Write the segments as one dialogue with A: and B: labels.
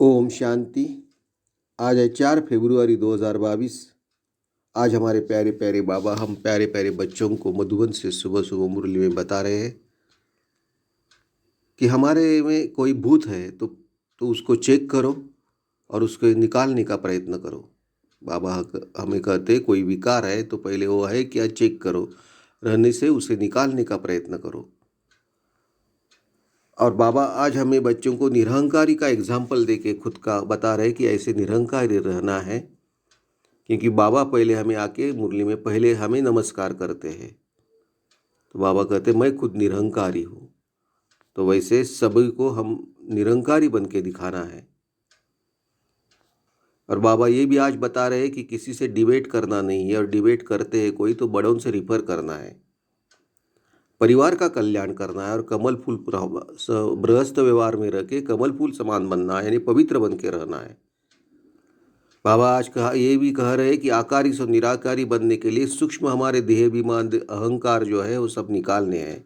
A: ओम शांति। आज है 4 फरवरी 2022। आज हमारे प्यारे प्यारे बाबा हम प्यारे प्यारे बच्चों को मधुबन से सुबह सुबह मुरली में बता रहे हैं कि हमारे में कोई भूत है तो उसको चेक करो और उसको निकालने का प्रयत्न करो। बाबा हमें कहते कोई विकार है तो पहले वो है क्या चेक करो, रहने से उसे निकालने का प्रयत्न करो। और बाबा आज हमें बच्चों को निरहंकारी का एग्जाम्पल देके खुद का बता रहे कि ऐसे निरहंकारी रहना है, क्योंकि बाबा पहले हमें आके मुरली में पहले हमें नमस्कार करते हैं। तो बाबा कहते मैं खुद निरहंकारी हूँ, तो वैसे सभी को हम निरहंकारी बन के दिखाना है। और बाबा ये भी आज बता रहे हैं कि किसी से डिबेट करना नहीं है, और डिबेट करते हैं कोई तो बड़ों से रिफर करना है, परिवार का कल्याण करना है और कमल फूल गृहस्थ व्यवहार में रह के कमल फूल समान बनना है, यानी पवित्र बन के रहना है। बाबा आज ये भी कह रहे हैं कि आकारी से निराकारी बनने के लिए सूक्ष्म हमारे देह अभिमान अहंकार जो है वो सब निकालने हैं।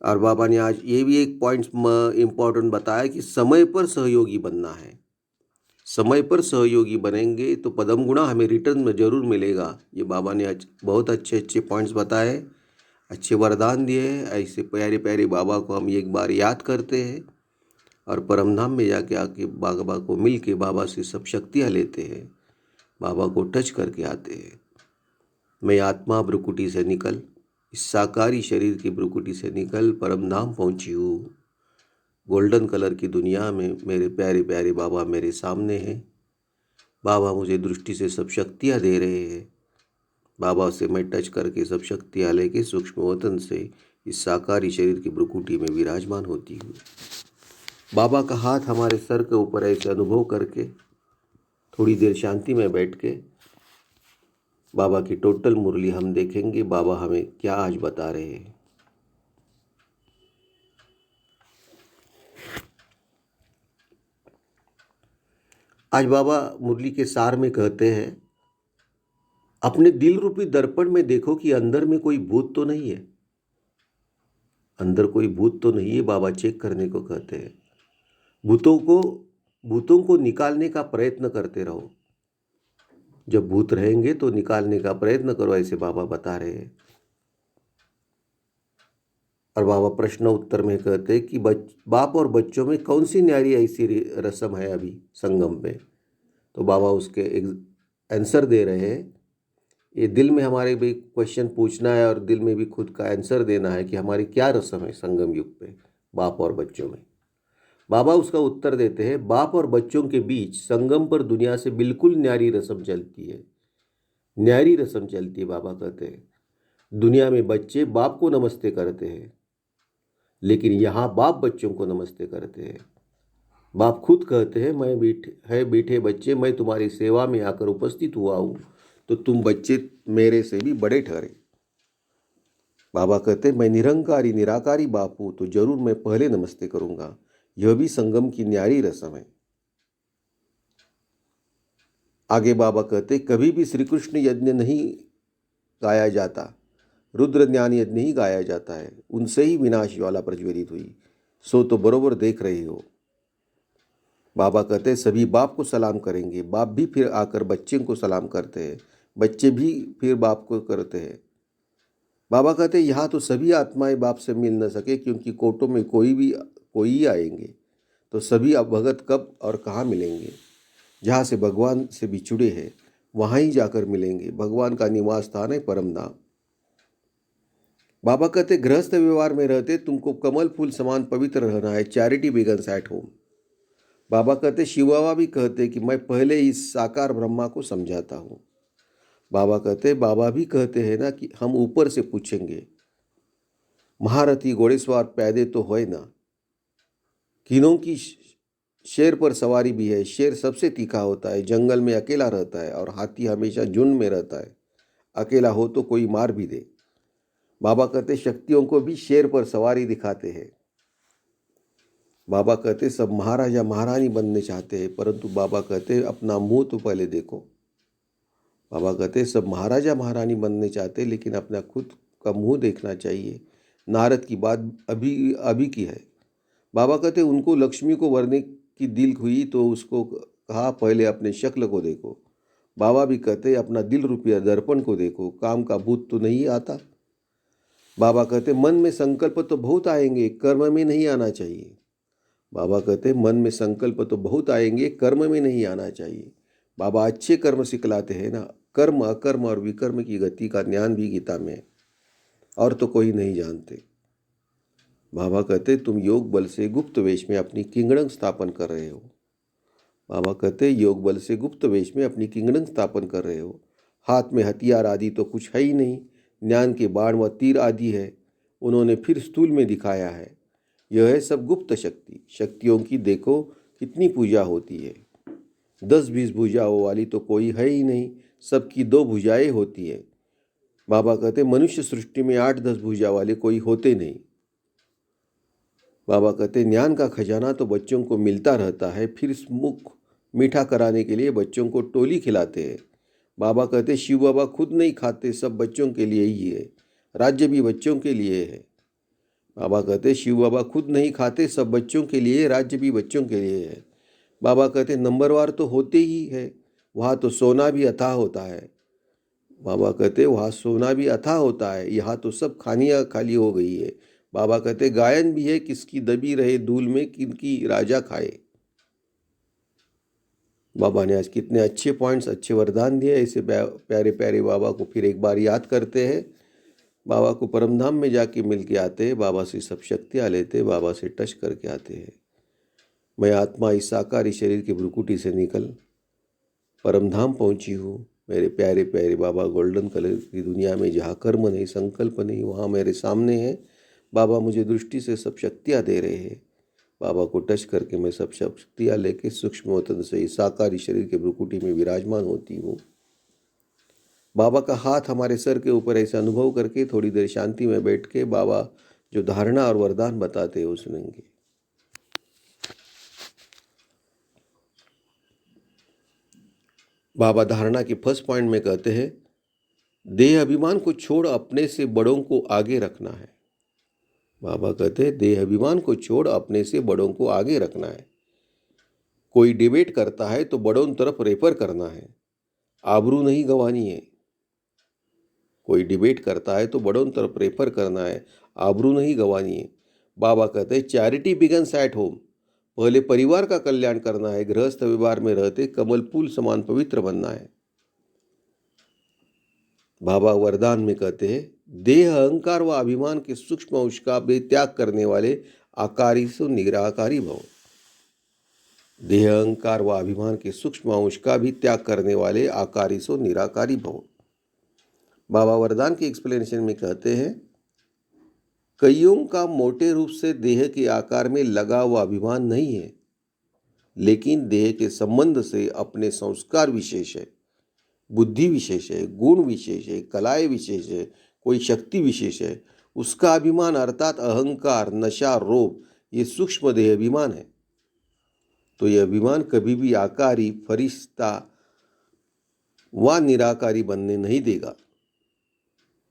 A: और बाबा ने आज ये भी एक पॉइंट इम्पोर्टेंट बताया कि समय पर सहयोगी बनना है। समय पर सहयोगी बनेंगे तो पदम गुणा हमें रिटर्न में जरूर मिलेगा। ये बाबा ने आज बहुत अच्छे अच्छे पॉइंट्स बताए, अच्छे वरदान दिए हैं। ऐसे प्यारे प्यारे बाबा को हम एक बार याद करते हैं और परमधाम में जाके आके बाबा को मिल के बाबा से सब शक्तियाँ लेते हैं, बाबा को टच करके आते हैं। मैं आत्मा भ्रुकुटी से निकल, इस साकारी शरीर की भ्रुकुटी से निकल परमधाम पहुंची हूँ। गोल्डन कलर की दुनिया में मेरे प्यारे प्यारे बाबा मेरे सामने हैं। बाबा मुझे दृष्टि से सब शक्तियाँ दे रहे हैं। बाबा से मैं टच करके सब शक्तियाँ लेके सूक्ष्म वतन से इस साकारी शरीर की भ्रुकुटी में विराजमान होती हूँ। बाबा का हाथ हमारे सर के ऊपर ऐसे अनुभव करके थोड़ी देर शांति में बैठ के बाबा की टोटल मुरली हम देखेंगे। बाबा हमें क्या आज बता रहे हैं। आज बाबा मुरली के सार में कहते हैं, अपने दिल रूपी दर्पण में देखो कि अंदर में कोई भूत तो नहीं है। अंदर कोई भूत तो नहीं है, बाबा चेक करने को कहते हैं। भूतों को निकालने का प्रयत्न करते रहो। जब भूत रहेंगे तो निकालने का प्रयत्न करो, ऐसे बाबा बता रहे हैं। और बाबा प्रश्न उत्तर में कहते हैं कि बाप और बच्चों में कौन सी न्यारी ऐसी रस्म है अभी संगम में। तो बाबा उसके आंसर दे रहे हैं। ये दिल में हमारे भी क्वेश्चन पूछना है और दिल में भी खुद का आंसर देना है कि हमारी क्या रस्म है संगम युग पे बाप और बच्चों में। बाबा उसका उत्तर देते हैं, बाप और बच्चों के बीच संगम पर दुनिया से बिल्कुल न्यारी रस्म चलती है। न्यारी रस्म चलती है। बाबा कहते हैं दुनिया में बच्चे बाप को नमस्ते करते हैं, लेकिन यहाँ बाप बच्चों को नमस्ते करते हैं। बाप खुद कहते हैं, मैं बेटे बच्चे मैं तुम्हारी सेवा में आकर उपस्थित हुआ हूँ, तो तुम बच्चे मेरे से भी बड़े ठहरे। बाबा कहते मैं निरंकारी निराकारी बाप हूँ, तो जरूर मैं पहले नमस्ते करूँगा। यह भी संगम की न्यारी रस्म है। आगे बाबा कहते कभी भी श्री कृष्ण यज्ञ नहीं गाया जाता, रुद्र ज्ञान यज्ञ नहीं गाया जाता है, उनसे ही विनाश ज्वाला प्रज्वलित हुई। सो तो बरोबर देख रहे हो। बाबा कहते सभी बाप को सलाम करेंगे, बाप भी फिर आकर बच्चे को सलाम करते हैं, बच्चे भी फिर बाप को करते हैं। बाबा कहते यहाँ तो सभी आत्माएं बाप से मिल न सके, क्योंकि कोटों में कोई ही आएंगे, तो सभी अब भगत कब और कहाँ मिलेंगे। जहाँ से भगवान से बिछुड़े हैं वहाँ ही जाकर मिलेंगे। भगवान का निवास स्थान है परम धाम। बाबा कहते गृहस्थ व्यवहार में रहते तुमको कमल फूल समान पवित्र रहना है। Charity begins at home. बाबा कहते शिव बाबा भी कहते कि मैं पहले ही साकार ब्रह्मा को समझाता हूँ। बाबा भी कहते हैं ना कि हम ऊपर से पूछेंगे, महारथी घोड़ेसवार पैदे तो होए ना, किनों की शेर पर सवारी भी है। शेर सबसे तीखा होता है, जंगल में अकेला रहता है, और हाथी हमेशा झुंड में रहता है, अकेला हो तो कोई मार भी दे। बाबा कहते शक्तियों को भी शेर पर सवारी दिखाते हैं। बाबा कहते सब महाराजा महारानी बनने चाहते हैं, परंतु बाबा कहते अपना मुंह तो पहले देखो। बाबा कहते सब महाराजा महारानी बनने चाहते, लेकिन अपना खुद का मुंह देखना चाहिए। नारद की बात अभी की है। बाबा कहते उनको लक्ष्मी को की दिल हुई तो उसको कहा पहले अपने शक्ल को देखो। बाबा भी कहते अपना दिल रुपया दर्पण को देखो, काम का भूत तो नहीं आता। बाबा कहते मन में संकल्प तो बहुत आएंगे, कर्म में नहीं आना चाहिए। बाबा कहते मन में संकल्प तो बहुत आएंगे, कर्म में नहीं आना चाहिए। बाबा अच्छे कर्म सिखलाते हैं ना, कर्म अकर्म और विकर्म की गति का ज्ञान भी गीता में है, और तो कोई नहीं जानते। बाबा कहते तुम योग बल से गुप्त वेश में अपनी किंगड़न स्थापन कर रहे हो। बाबा कहते योग बल से गुप्त वेश में अपनी किंगड़न स्थापन कर रहे हो। हाथ में हथियार आदि तो कुछ है ही नहीं, ज्ञान के बाण व तीर आदि है, उन्होंने फिर स्थूल में दिखाया है। यह है सब गुप्त शक्ति। शक्तियों की देखो कितनी पूजा होती है। 10-20 भुजाओं वाली तो कोई है ही नहीं, सबकी 2 भुजाएं होती है। बाबा कहते मनुष्य सृष्टि में 8-10 भुजा वाले कोई होते नहीं। बाबा कहते ज्ञान का खजाना तो बच्चों को मिलता रहता है, फिर मुख मीठा कराने के लिए बच्चों को टोली खिलाते हैं। बाबा कहते शिव बाबा खुद नहीं खाते, सब बच्चों के लिए ही है, राज्य भी बच्चों के लिए है। बाबा कहते शिव बाबा खुद नहीं खाते, सब बच्चों के लिए, राज्य भी बच्चों के लिए है। बाबा कहते नंबरवार तो होते ही है, वहाँ तो सोना भी अथाह होता है। बाबा कहते वहाँ सोना भी अथाह होता है, यहाँ तो सब खानियाँ खाली हो गई है। बाबा कहते गायन भी है, किसकी दबी रहे धूल में किनकी राजा खाए। बाबा ने आज कितने अच्छे पॉइंट्स, अच्छे वरदान दिए। ऐसे प्यारे प्यारे बाबा को फिर एक बार याद करते हैं। बाबा को परमधाम में जाके मिल के आते हैं, बाबा से सब शक्तियाँ लेते, बाबा से टच करके आते हैं। मैं आत्मा इस साकारी शरीर के भ्रुकुटी से निकल परमधाम पहुंची हूँ। मेरे प्यारे प्यारे बाबा गोल्डन कलर की दुनिया में जहाँ कर्म नहीं, संकल्प नहीं, वहाँ मेरे सामने है। बाबा मुझे दृष्टि से सब शक्तियाँ दे रहे हैं। बाबा को टच करके मैं सब शक्तियाँ लेके सूक्ष्म वतन से इस साकारी शरीर के भ्रुकुटी में विराजमान होती हूँ। बाबा का हाथ हमारे सर के ऊपर ऐसे अनुभव करके थोड़ी देर शांति में बैठ के बाबा जो धारणा और वरदान बताते हैं वो सुनेंगे। बाबा धारणा के फर्स्ट पॉइंट में कहते हैं देह अभिमान को छोड़ अपने से बड़ों को आगे रखना है। बाबा कहते हैं देह अभिमान को छोड़ अपने से बड़ों को आगे रखना है। कोई डिबेट करता है तो बड़ों तरफ रेफर करना है, आबरू नहीं गंवानी है। कोई डिबेट करता है तो बड़ों तरफ रेफर करना है, आबरू नहीं गंवानी है। बाबा कहते हैं चैरिटी बिगन्स एट होम। पहले परिवार का कल्याण करना है, गृहस्थ व्यवहार में रहते कमल फूल समान पवित्र बनना है। बाबा वरदान में कहते हैं देह अहंकार व अभिमान के सूक्ष्म अंश का त्याग करने वाले आकारी से निराकारी भव। देह अहंकार व अभिमान के सूक्ष्म अंश का भी त्याग करने वाले आकारी सो निराकारी भव। बाबा वरदान के एक्सप्लेनेशन में कहते हैं कईयों का मोटे रूप से देह के आकार में लगा हुआ अभिमान नहीं है, लेकिन देह के संबंध से अपने संस्कार विशेष है, बुद्धि विशेष है, गुण विशेष है, कलाएं विशेष है, कोई शक्ति विशेष है, उसका अभिमान अर्थात अहंकार, नशा, रोग, ये सूक्ष्म देह अभिमान है। तो यह अभिमान कभी भी आकारी, फरिश्ता व निराकारी बनने नहीं देगा।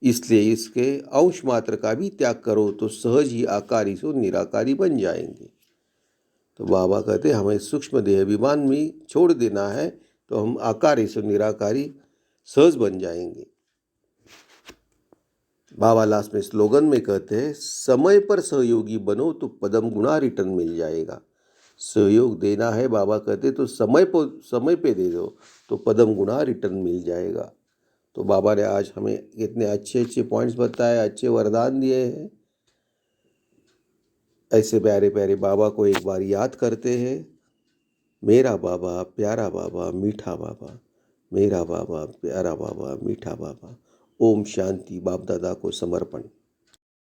A: इसलिए इसके अंश मात्र का भी त्याग करो तो सहज ही आकारी से निराकारी बन जाएंगे। तो बाबा कहते हैं हमें सूक्ष्म देह अभिमान में छोड़ देना है तो हम आकारी से निराकारी सहज बन जाएंगे। बाबा लास्ट में स्लोगन में कहते हैं समय पर सहयोगी बनो तो पदम गुना रिटर्न मिल जाएगा। सहयोग देना है बाबा कहते तो समय पे दे दो तो पदम गुना रिटर्न मिल जाएगा। तो बाबा ने आज हमें कितने अच्छे अच्छे पॉइंट्स बताए, अच्छे वरदान दिए हैं। ऐसे प्यारे प्यारे बाबा को एक बार याद करते हैं। मेरा बाबा प्यारा बाबा मीठा बाबा, मेरा बाबा प्यारा बाबा मीठा बाबा। ओम शांति। बाप दादा को समर्पण।